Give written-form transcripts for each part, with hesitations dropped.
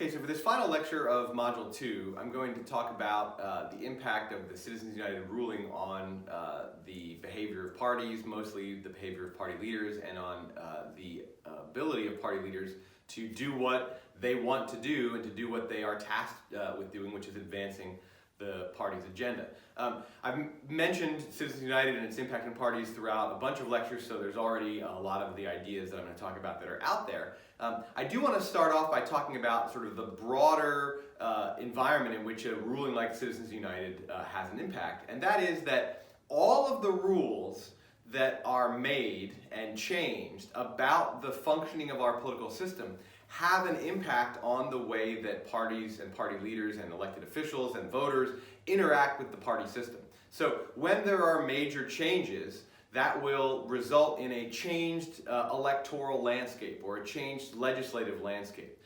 Okay, so for this final lecture of Module 2, I'm going to talk about the impact of the Citizens United ruling on the behavior of parties, mostly the behavior of party leaders, and on the ability of party leaders to do what they want to do and to do what they are tasked with doing, which is advancing the party's agenda. I've mentioned Citizens United and its impact on parties throughout a bunch of lectures, so there's already a lot of the ideas that I'm going to talk about that are out there. I do want to start off by talking about sort of the broader environment in which a ruling like Citizens United has an impact, and that is that all of the rules that are made and changed about the functioning of our political system have an impact on the way that parties and party leaders and elected officials and voters interact with the party system. So when there are major changes, that will result in a changed electoral landscape or a changed legislative landscape.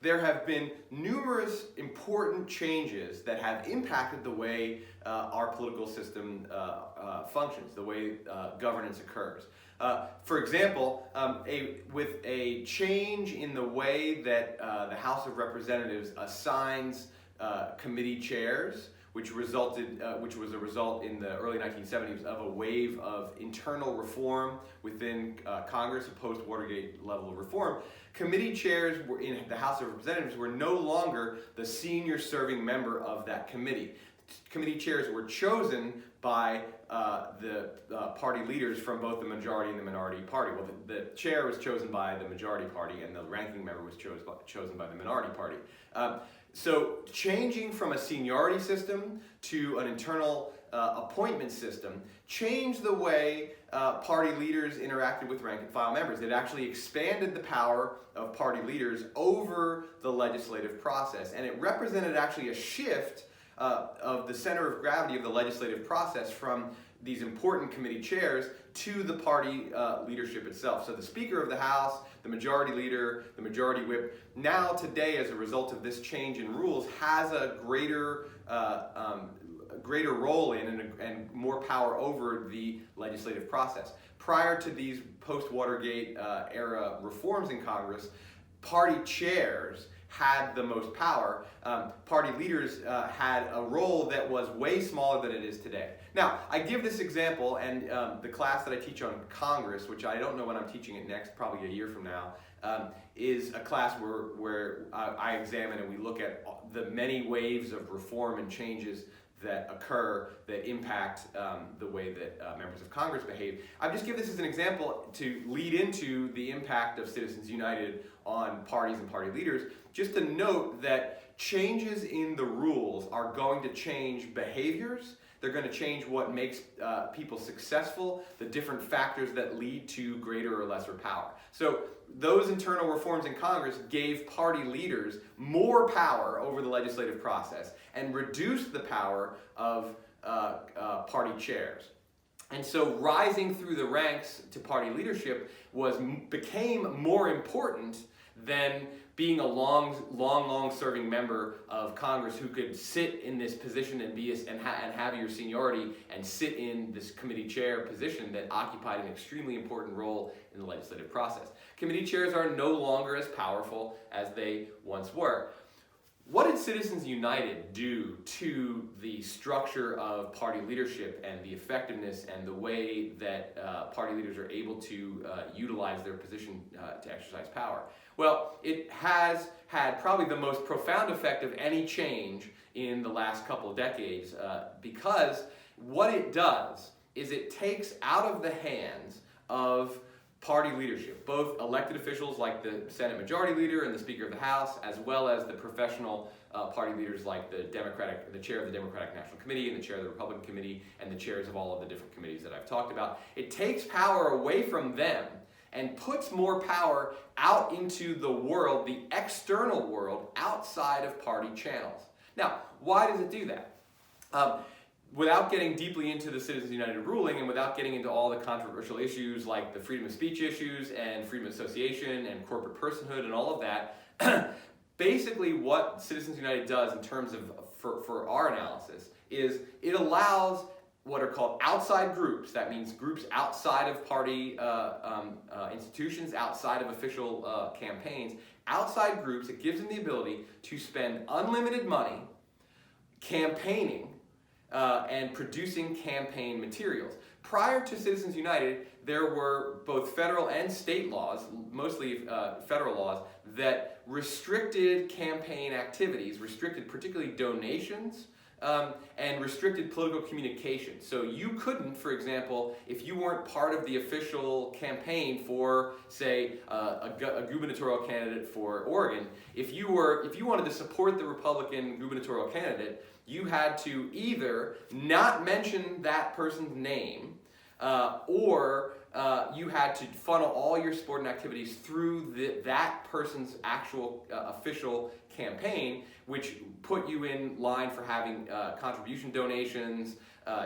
There have been numerous important changes that have impacted the way our political system functions, the way governance occurs. For example, with a change in the way that the House of Representatives assigns committee chairs, which was a result in the early 1970s of a wave of internal reform within Congress, a post-Watergate level of reform. Committee chairs in the House of Representatives were no longer the senior serving member of that committee. Committee chairs were chosen by the party leaders from both the majority and the minority party. Well, the chair was chosen by the majority party and the ranking member was chosen by the minority party. So changing from a seniority system to an internal appointment system changed the way party leaders interacted with rank and file members. It actually expanded the power of party leaders over the legislative process, and it represented actually a shift of the center of gravity of the legislative process from these important committee chairs to the party leadership itself. So the Speaker of the House, the Majority Leader, the Majority Whip, now today as a result of this change in rules has a greater role in and more power over the legislative process. Prior to these post-Watergate era reforms in Congress, party chairs had the most power. Party leaders had a role that was way smaller than it is today. Now, I give this example, and the class that I teach on Congress, which I don't know when I'm teaching it next, probably a year from now, is a class where I examine and we look at the many waves of reform and changes that occur that impact the way that members of Congress behave. I just give this as an example to lead into the impact of Citizens United on parties and party leaders, just to note that changes in the rules are going to change behaviors. They're going to change what makes people successful, the different factors that lead to greater or lesser power. So those internal reforms in Congress gave party leaders more power over the legislative process and reduced the power of party chairs. And so rising through the ranks to party leadership became more important than being a long-serving member of Congress who could sit in this position and have your seniority and sit in this committee chair position that occupied an extremely important role in the legislative process. Committee chairs are no longer as powerful as they once were. What did Citizens United do to the structure of party leadership and the effectiveness and the way that party leaders are able to utilize their position to exercise power? Well, it has had probably the most profound effect of any change in the last couple of decades because what it does is it takes out of the hands of party leadership, both elected officials like the Senate Majority Leader and the Speaker of the House, as well as the professional party leaders like the chair of the Democratic National Committee and the chair of the Republican Committee and the chairs of all of the different committees that I've talked about. It takes power away from them and puts more power out into the world, the external world, outside of party channels. Now, why does it do that? Without getting deeply into the Citizens United ruling and without getting into all the controversial issues like the freedom of speech issues and freedom of association and corporate personhood and all of that, basically what Citizens United does in terms of, for our analysis, is it allows what are called outside groups, that means groups outside of party institutions, outside of official campaigns, outside groups. It gives them the ability to spend unlimited money campaigning and producing campaign materials. Prior to Citizens United, there were both federal and state laws, mostly federal laws, that restricted campaign activities, restricted particularly donations, and restricted political communication. So you couldn't, for example, if you weren't part of the official campaign for, say, a gubernatorial candidate for Oregon, if you wanted to support the Republican gubernatorial candidate, you had to either not mention that person's name, or you had to funnel all your supporting activities through that person's actual official campaign, which put you in line for having contribution donations,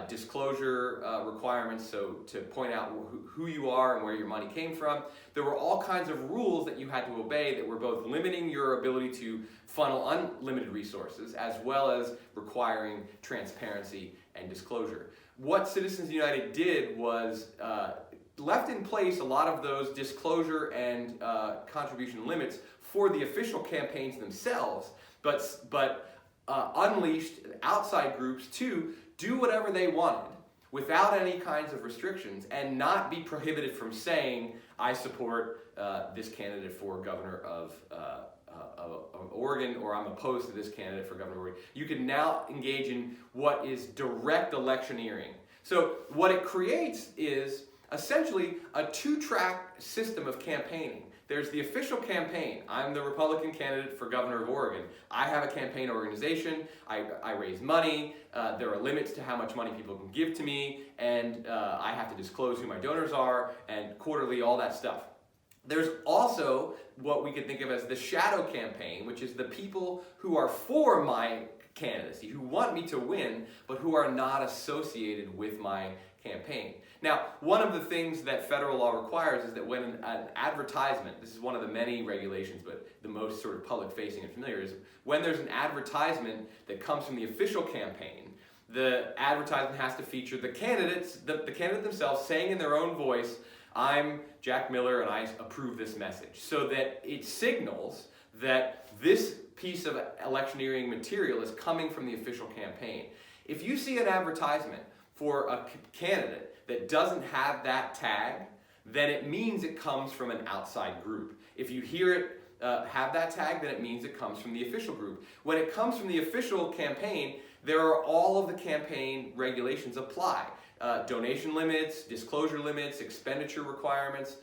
disclosure requirements, so to point out who you are and where your money came from. There were all kinds of rules that you had to obey that were both limiting your ability to funnel unlimited resources as well as requiring transparency and disclosure. What Citizens United did was left in place a lot of those disclosure and contribution limits for the official campaigns themselves, but unleashed outside groups to do whatever they wanted without any kinds of restrictions and not be prohibited from saying, I support this candidate for governor of Oregon, or I'm opposed to this candidate for governor of Oregon. You can now engage in what is direct electioneering. So what it creates is essentially a two-track system of campaigning. There's the official campaign. I'm the Republican candidate for governor of Oregon. I have a campaign organization. I raise money. There are limits to how much money people can give to me, and I have to disclose who my donors are, and quarterly, all that stuff. There's also what we could think of as the shadow campaign, which is the people who are for my candidacy, who want me to win, but who are not associated with my campaign. Now, one of the things that federal law requires is that when an advertisement, this is one of the many regulations, but the most sort of public-facing and familiar, is when there's an advertisement that comes from the official campaign, the advertisement has to feature the candidates, the candidate themselves saying in their own voice, I'm Jack Miller and I approve this message, so that it signals that this piece of electioneering material is coming from the official campaign. If you see an advertisement for a candidate that doesn't have that tag, then it means it comes from an outside group. If you hear it have that tag, then it means it comes from the official group. When it comes from the official campaign, there are all of the campaign regulations apply. Donation limits, disclosure limits, expenditure requirements,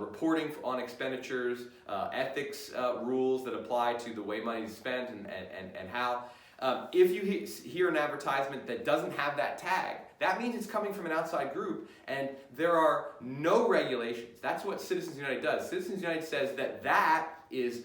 reporting on expenditures, ethics rules that apply to the way money is spent and how. If you hear an advertisement that doesn't have that tag, that means it's coming from an outside group, and there are no regulations. That's what Citizens United does. Citizens United says that that is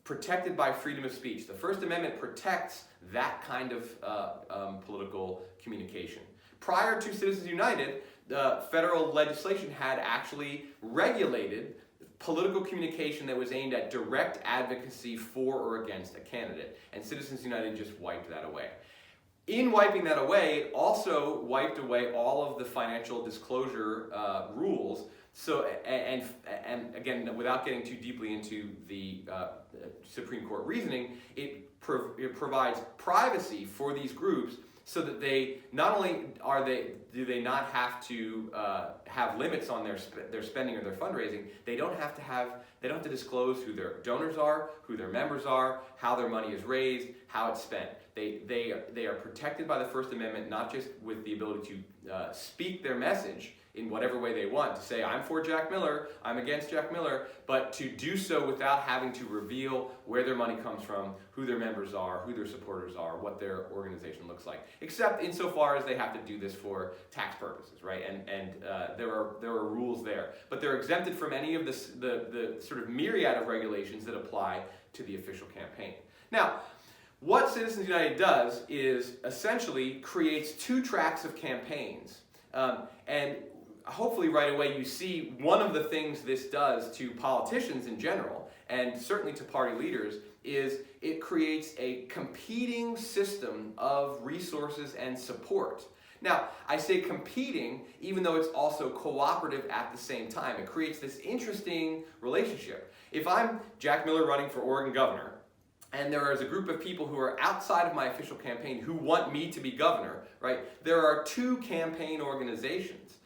protected by freedom of speech. The First Amendment protects that kind of political communication. Prior to Citizens United, the federal legislation had actually regulated political communication that was aimed at direct advocacy for or against a candidate, and Citizens United just wiped that away. In wiping that away, it also wiped away all of the financial disclosure rules. So, and again, without getting too deeply into the Supreme Court reasoning, it provides privacy for these groups, so that they not only do they not have to have limits on their spending or their fundraising, they don't have to disclose who their donors are, who their members are, how their money is raised, how it's spent. They are protected by the First Amendment, not just with the ability to speak their message in whatever way they want, to say, I'm for Jack Miller, I'm against Jack Miller, but to do so without having to reveal where their money comes from, who their members are, who their supporters are, what their organization looks like, except insofar as they have to do this for tax purposes, right? And there are rules there. But they're exempted from any of the sort of myriad of regulations that apply to the official campaign. Now, what Citizens United does is essentially creates two tracks of campaigns. And hopefully right away you see one of the things this does to politicians in general, and certainly to party leaders, is it creates a competing system of resources and support. Now, I say competing, even though it's also cooperative at the same time. It creates this interesting relationship. If I'm Jack Miller running for Oregon governor, and there is a group of people who are outside of my official campaign who want me to be governor, right? There are two campaign organizations.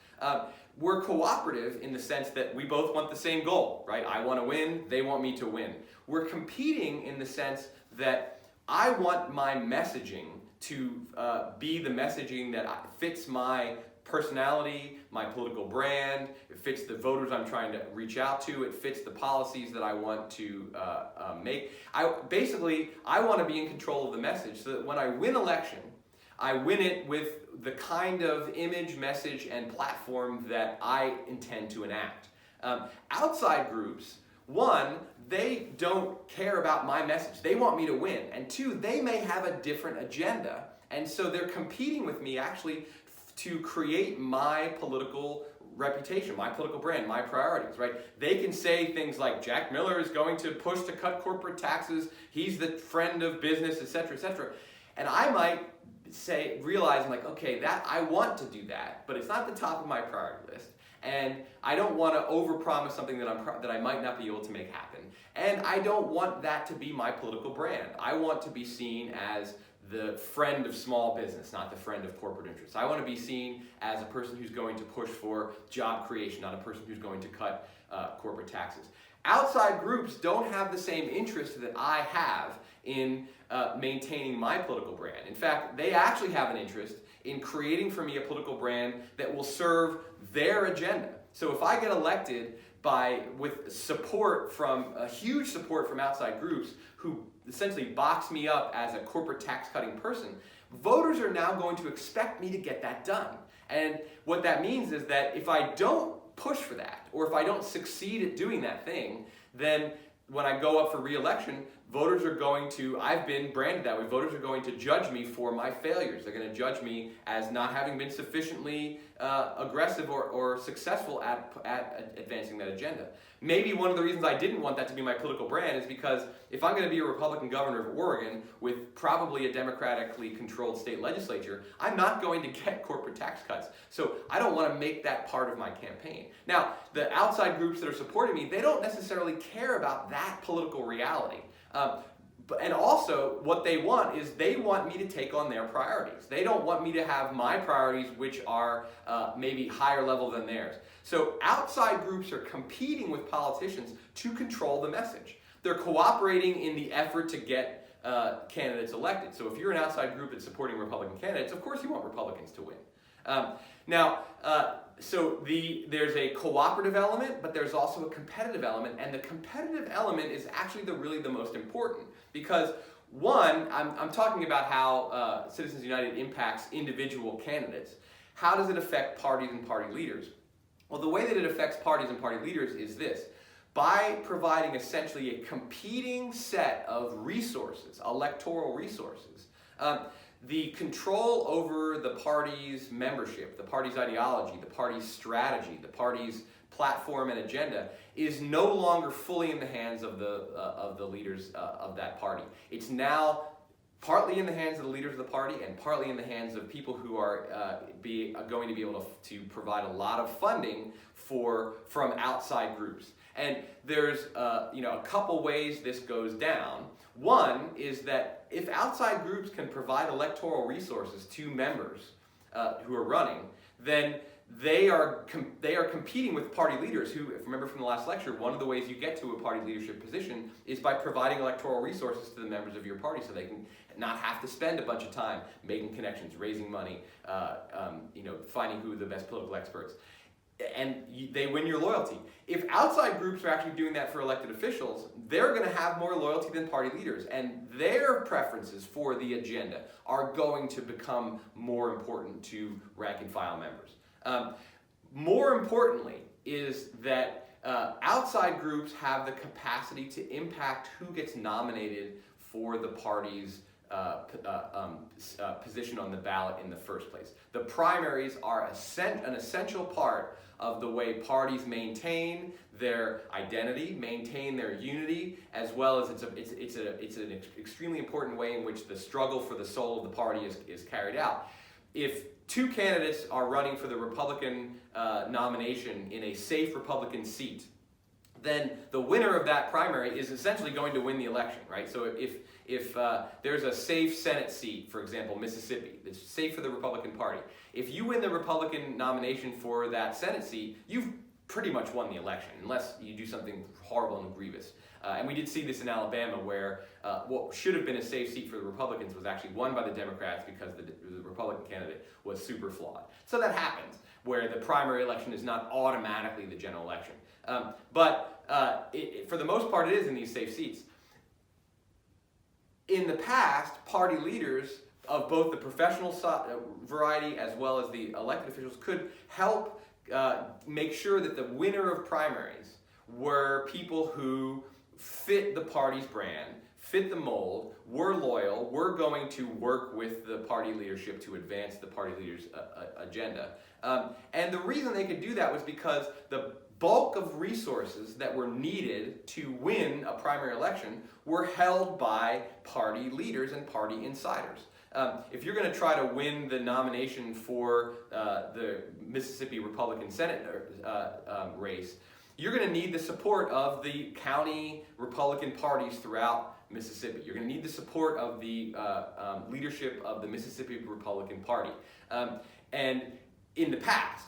We're cooperative in the sense that we both want the same goal, right? I want to win, they want me to win. We're competing in the sense that I want my messaging to be the messaging that fits my personality, my political brand, it fits the voters I'm trying to reach out to, it fits the policies that I want to make. I want to be in control of the message so that when I win election, I win it with the kind of image, message, and platform that I intend to enact. Outside groups, one, they don't care about my message. They want me to win. And two, they may have a different agenda. And so they're competing with me actually to create my political reputation, my political brand, my priorities, right? They can say things like, Jack Miller is going to push to cut corporate taxes, he's the friend of business, etc., etc. And I might realize, like, okay, that I want to do that, but it's not the top of my priority list. And I don't want to overpromise something that I might not be able to make happen. And I don't want that to be my political brand. I want to be seen as the friend of small business, not the friend of corporate interests. I want to be seen as a person who's going to push for job creation, not a person who's going to cut corporate taxes. Outside groups don't have the same interest that I have in maintaining my political brand. In fact, they actually have an interest in creating for me a political brand that will serve their agenda. So if I get elected with support from, huge support from outside groups who essentially box me up as a corporate tax cutting person, voters are now going to expect me to get that done. And what that means is that if I don't push for that, or if I don't succeed at doing that thing, then when I go up for re-election, voters are going to, I've been branded that way, voters are going to judge me for my failures. They're going to judge me as not having been sufficiently aggressive or successful at advancing that agenda. Maybe one of the reasons I didn't want that to be my political brand is because if I'm going to be a Republican governor of Oregon with probably a democratically controlled state legislature, I'm not going to get corporate tax cuts. So I don't want to make that part of my campaign. Now, the outside groups that are supporting me, they don't necessarily care about that political reality. And also, what they want is they want me to take on their priorities. They don't want me to have my priorities, which are maybe higher level than theirs. So outside groups are competing with politicians to control the message. They're cooperating in the effort to get candidates elected. So if you're an outside group that's supporting Republican candidates, of course you want Republicans to win. There's a cooperative element, but there's also a competitive element, and the competitive element is actually really the most important because one, I'm talking about how Citizens United impacts individual candidates. How does it affect parties and party leaders? Well, the way that it affects parties and party leaders is this. By providing essentially a competing set of resources, electoral resources, the control over the party's membership, the party's ideology, the party's strategy, the party's platform and agenda is no longer fully in the hands of the leaders of that party. It's now partly in the hands of the leaders of the party and partly in the hands of people who are going to be able to provide a lot of funding from outside groups. And there's a couple ways this goes down. One is that if outside groups can provide electoral resources to members who are running, then they are competing with party leaders who, if you remember from the last lecture, one of the ways you get to a party leadership position is by providing electoral resources to the members of your party so they can not have to spend a bunch of time making connections, raising money, finding who are the best political experts. And they win your loyalty. If outside groups are actually doing that for elected officials, they're going to have more loyalty than party leaders, and their preferences for the agenda are going to become more important to rank and file members. More importantly is that outside groups have the capacity to impact who gets nominated for the party's position on the ballot in the first place. The primaries are an essential part of the way parties maintain their identity, maintain their unity, as well as it's an extremely important way in which the struggle for the soul of the party is carried out. If two candidates are running for the Republican nomination in a safe Republican seat, then the winner of that primary is essentially going to win the election, right? So if there's a safe Senate seat, for example, Mississippi, that's safe for the Republican Party, if you win the Republican nomination for that Senate seat, you've pretty much won the election, unless you do something horrible and grievous. And we did see this in Alabama, where what should have been a safe seat for the Republicans was actually won by the Democrats because the Republican candidate was super flawed. So that happens, where the primary election is not automatically the general election. But for the most part, it is in these safe seats. In the past, party leaders of both the professional variety as well as the elected officials could help make sure that the winner of primaries were people who fit the party's brand, fit the mold, were loyal, were going to work with the party leadership to advance the party leader's agenda. And the reason they could do that was because the bulk of resources that were needed to win a primary election were held by party leaders and party insiders. If you're going to try to win the nomination for the Mississippi Republican Senate race, you're going to need the support of the county Republican parties throughout Mississippi. You're going to need the support of the leadership of the Mississippi Republican Party. And in the past,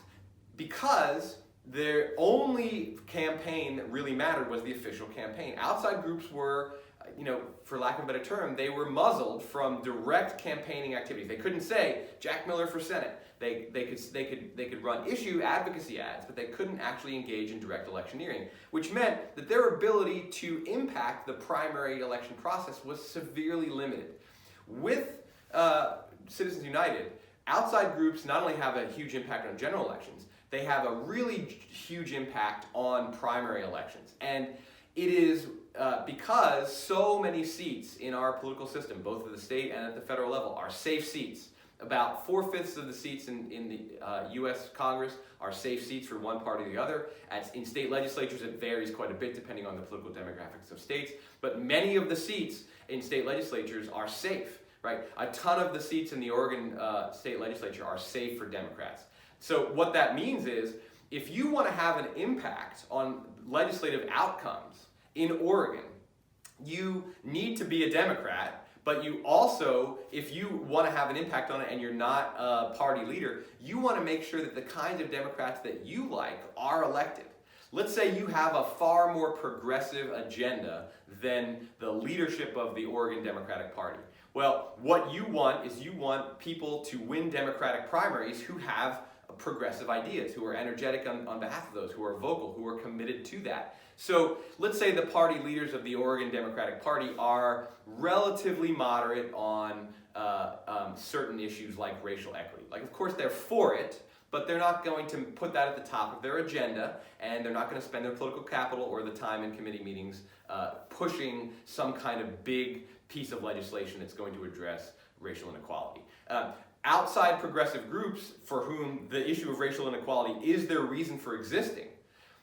because the only campaign that really mattered was the official campaign. Outside groups were, for lack of a better term, they were muzzled from direct campaigning activities. They couldn't say Jack Miller for Senate. They could run issue advocacy ads, but they couldn't actually engage in direct electioneering, which meant that their ability to impact the primary election process was severely limited. With Citizens United, outside groups not only have a huge impact on general elections, they have a really huge impact on primary elections. And it is because so many seats in our political system, both at the state and at the federal level, are safe seats. About 4/5 of the seats in the U.S. Congress are safe seats for one party or the other. In state legislatures, it varies quite a bit depending on the political demographics of states. But many of the seats in state legislatures are safe, right? A ton of the seats in the Oregon state legislature are safe for Democrats. So what that means is, if you want to have an impact on legislative outcomes in Oregon, you need to be a Democrat, but you also, if you want to have an impact on it and you're not a party leader, you want to make sure that the kinds of Democrats that you like are elected. Let's say you have a far more progressive agenda than the leadership of the Oregon Democratic Party. Well, what you want is you want people to win Democratic primaries who have progressive ideas, who are energetic on behalf of those, who are vocal, who are committed to that. So let's say the party leaders of the Oregon Democratic Party are relatively moderate on certain issues like racial equity. Like, of course, they're for it, but they're not going to put that at the top of their agenda, and they're not going to spend their political capital or the time in committee meetings pushing some kind of big piece of legislation that's going to address racial inequality. Outside progressive groups for whom the issue of racial inequality is their reason for existing,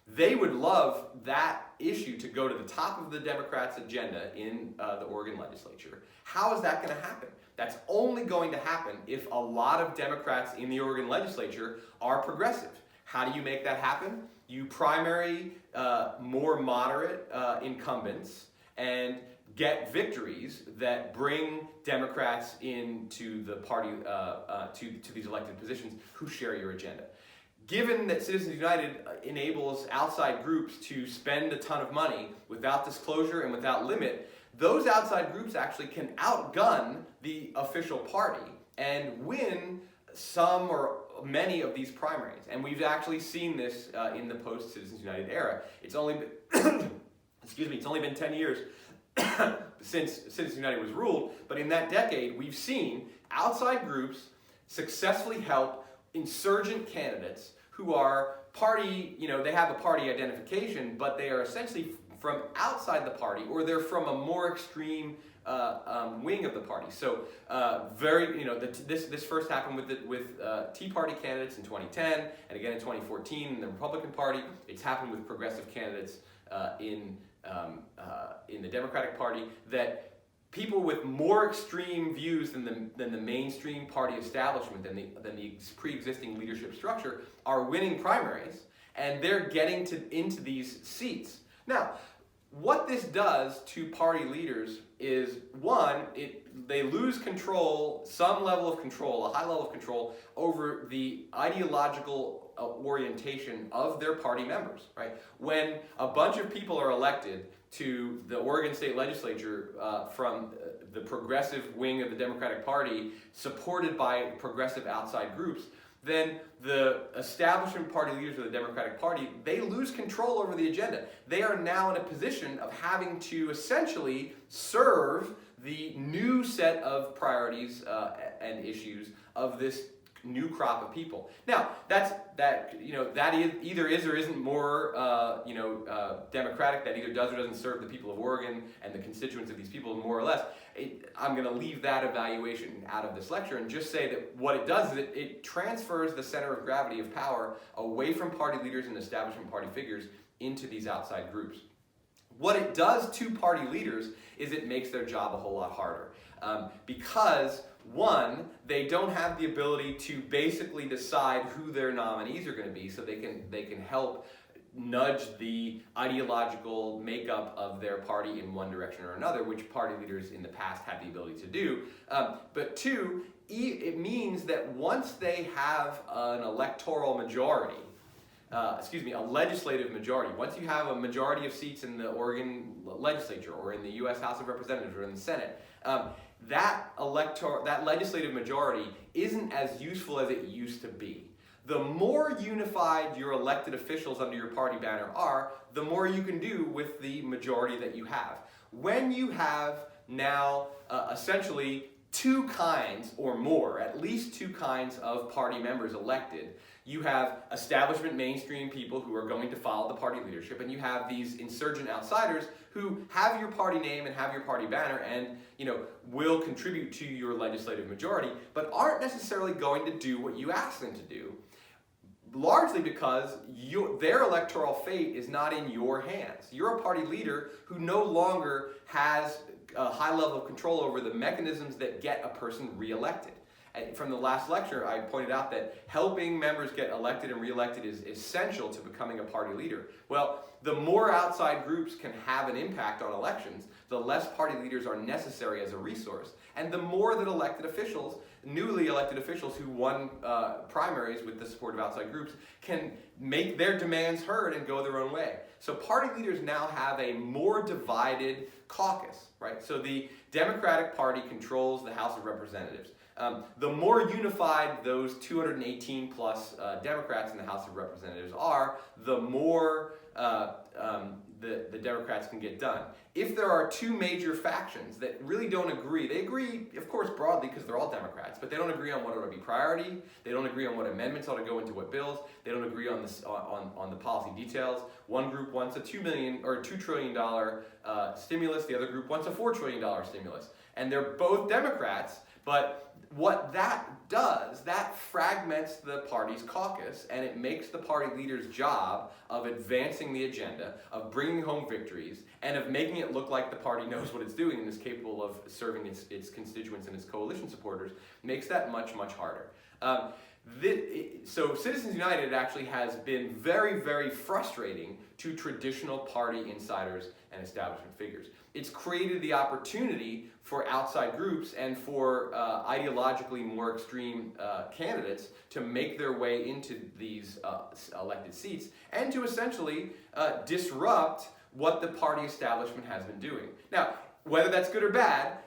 they would love that issue to go to the top of the Democrats' agenda in the Oregon legislature. How is that going to happen? That's only going to happen if a lot of Democrats in the Oregon legislature are progressive. How do you make that happen? You primary more moderate incumbents and get victories that bring Democrats into the party, to these elected positions who share your agenda. Given that Citizens United enables outside groups to spend a ton of money without disclosure and without limit, those outside groups actually can outgun the official party and win some or many of these primaries. And we've actually seen this in the post-Citizens United era. It's only been, it's only been 10 years since Citizens United was ruled, but in that decade, we've seen outside groups successfully help insurgent candidates who are party, they have a party identification, but they are essentially from outside the party, or they're from a more extreme wing of the party. So this first happened with Tea Party candidates in 2010, and again in 2014 in the Republican Party. It's happened with progressive candidates in the Democratic Party, that people with more extreme views than the mainstream party establishment, than the pre-existing leadership structure, are winning primaries, and they're getting into these seats. Now, what this does to party leaders is, one, they lose control, some level of control, a high level of control over the ideological orientation of their party members, right? When a bunch of people are elected to the Oregon State Legislature from the progressive wing of the Democratic Party, supported by progressive outside groups, then the establishment party leaders of the Democratic Party, they lose control over the agenda. They are now in a position of having to essentially serve the new set of priorities and issues of this new crop of people. Now, that either is or isn't more democratic. That either does or doesn't serve the people of Oregon and the constituents of these people more or less. I'm going to leave that evaluation out of this lecture and just say that what it does is it transfers the center of gravity of power away from party leaders and establishment party figures into these outside groups. What it does to party leaders is it makes their job a whole lot harder. Because, one, they don't have the ability to basically decide who their nominees are going to be, so they can help nudge the ideological makeup of their party in one direction or another, which party leaders in the past had the ability to do. But two, it means that once they have an electoral majority, a legislative majority. Once you have a majority of seats in the Oregon legislature or in the U.S. House of Representatives or in the Senate, that legislative majority isn't as useful as it used to be. The more unified your elected officials under your party banner are, the more you can do with the majority that you have. When you have now essentially two kinds or more, at least two kinds of party members elected, you have establishment mainstream people who are going to follow the party leadership, and you have these insurgent outsiders who have your party name and have your party banner and will contribute to your legislative majority, but aren't necessarily going to do what you ask them to do, largely because their electoral fate is not in your hands. You're a party leader who no longer has a high level of control over the mechanisms that get a person reelected. From the last lecture, I pointed out that helping members get elected and reelected is essential to becoming a party leader. Well, the more outside groups can have an impact on elections, the less party leaders are necessary as a resource. And the more that newly elected officials who won primaries with the support of outside groups, can make their demands heard and go their own way. So party leaders now have a more divided caucus, right? So the Democratic Party controls the House of Representatives. The more unified those 218 plus Democrats in the House of Representatives are, the more the Democrats can get done. If there are two major factions that really don't agree, they agree, of course, broadly because they're all Democrats, but they don't agree on what ought to be priority, they don't agree on what amendments ought to go into what bills, they don't agree on the policy details. One group wants a $2 trillion stimulus, the other group wants a $4 trillion stimulus. And they're both Democrats, but what that does, that fragments the party's caucus, and it makes the party leader's job of advancing the agenda, of bringing home victories, and of making it look like the party knows what it's doing and is capable of serving its constituents and its coalition supporters, makes that much, much harder. So Citizens United actually has been very, very frustrating to traditional party insiders and establishment figures. It's created the opportunity for outside groups and for ideologically more extreme candidates to make their way into these elected seats and to essentially disrupt what the party establishment has been doing. Now, whether that's good or bad,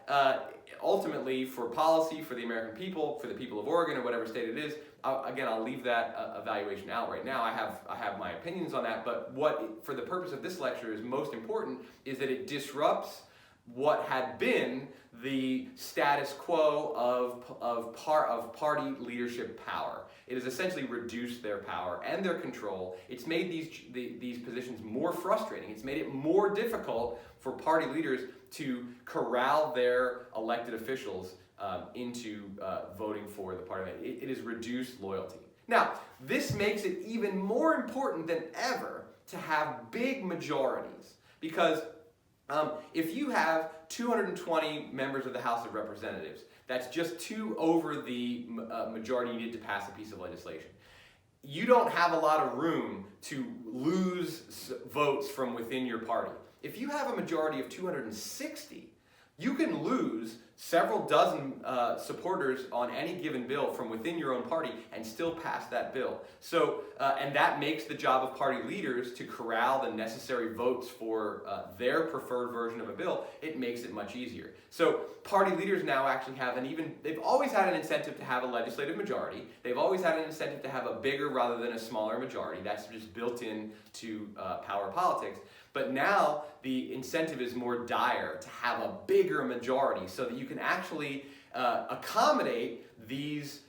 ultimately for policy, for the American people, for the people of Oregon or whatever state it is, again, I'll leave that evaluation out right now. I have my opinions on that, but what, for the purpose of this lecture, is most important is that it disrupts what had been the status quo of party leadership power. It has essentially reduced their power and their control. It's made these positions more frustrating. It's made it more difficult for party leaders to corral their elected officials into voting for the party. It has reduced loyalty. Now, this makes it even more important than ever to have big majorities, because if you have 220 members of the House of Representatives, that's just 2 over the majority needed to pass a piece of legislation. you don't have a lot of room to lose votes from within your party. If you have a majority of 260, you can lose several dozen supporters on any given bill from within your own party and still pass that bill. So, and that makes the job of party leaders to corral the necessary votes for their preferred version of a bill. It makes it much easier. So party leaders now actually have they've always had an incentive to have a legislative majority. They've always had an incentive to have a bigger rather than a smaller majority. That's just built in to power politics. But now the incentive is more dire to have a bigger majority so that you can actually accommodate these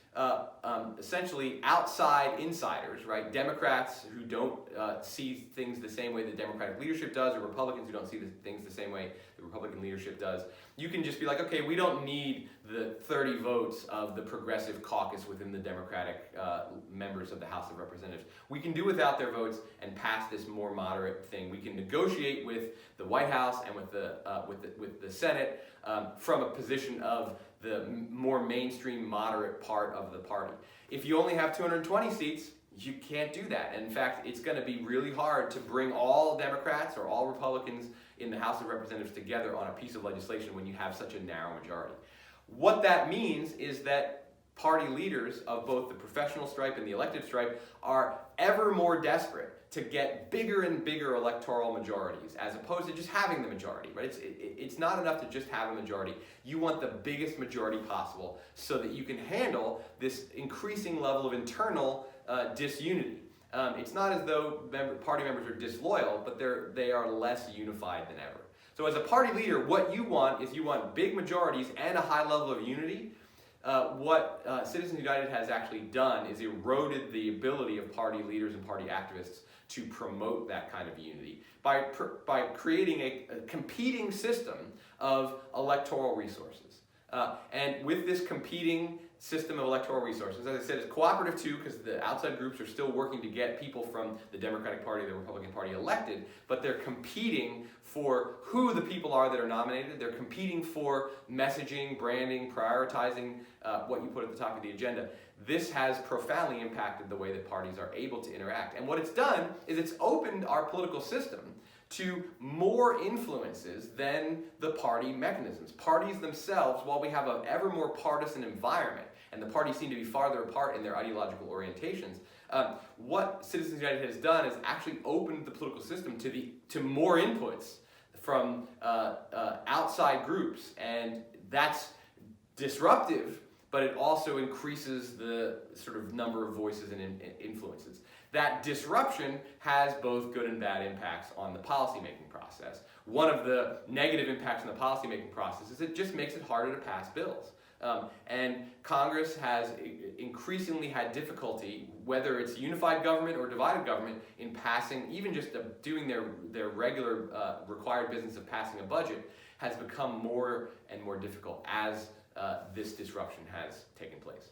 essentially outside insiders, right? Democrats who don't see things the same way the Democratic leadership does, or Republicans who don't see things the same way the Republican leadership does. You can just be like, okay, we don't need the 30 votes of the progressive caucus within the Democratic members of the House of Representatives. We can do without their votes and pass this more moderate thing. We can negotiate with the White House and with the Senate from a position of the more mainstream moderate part of the party. If you only have 220 seats, you can't do that. And in fact, it's going to be really hard to bring all Democrats or all Republicans in the House of Representatives together on a piece of legislation when you have such a narrow majority. What that means is that party leaders of both the professional stripe and the elected stripe are ever more desperate to get bigger and bigger electoral majorities, as opposed to just having the majority, right? It's not enough to just have a majority. You want the biggest majority possible so that you can handle this increasing level of internal disunity. It's not as though party members are disloyal, but they are less unified than ever. So as a party leader, what you want is you want big majorities and a high level of unity. What Citizens United has actually done is eroded the ability of party leaders and party activists to promote that kind of unity by creating a competing system of electoral resources. And with this competing system of electoral resources, as I said, it's cooperative too, because the outside groups are still working to get people from the Democratic Party, the Republican Party elected, but they're competing for who the people are that are nominated. They're competing for messaging, branding, prioritizing what you put at the top of the agenda. This has profoundly impacted the way that parties are able to interact. And what it's done is it's opened our political system to more influences than the party mechanisms. Parties themselves, while we have an ever more partisan environment, and the parties seem to be farther apart in their ideological orientations, what Citizens United has done is actually opened the political system to more inputs from outside groups, and that's disruptive, but it also increases the sort of number of voices and influences. That disruption has both good and bad impacts on the policymaking process. One of the negative impacts on the policymaking process is it just makes it harder to pass bills. And Congress has increasingly had difficulty, whether it's unified government or divided government, in passing, even just doing their regular required business of passing a budget, has become more and more difficult as this disruption has taken place.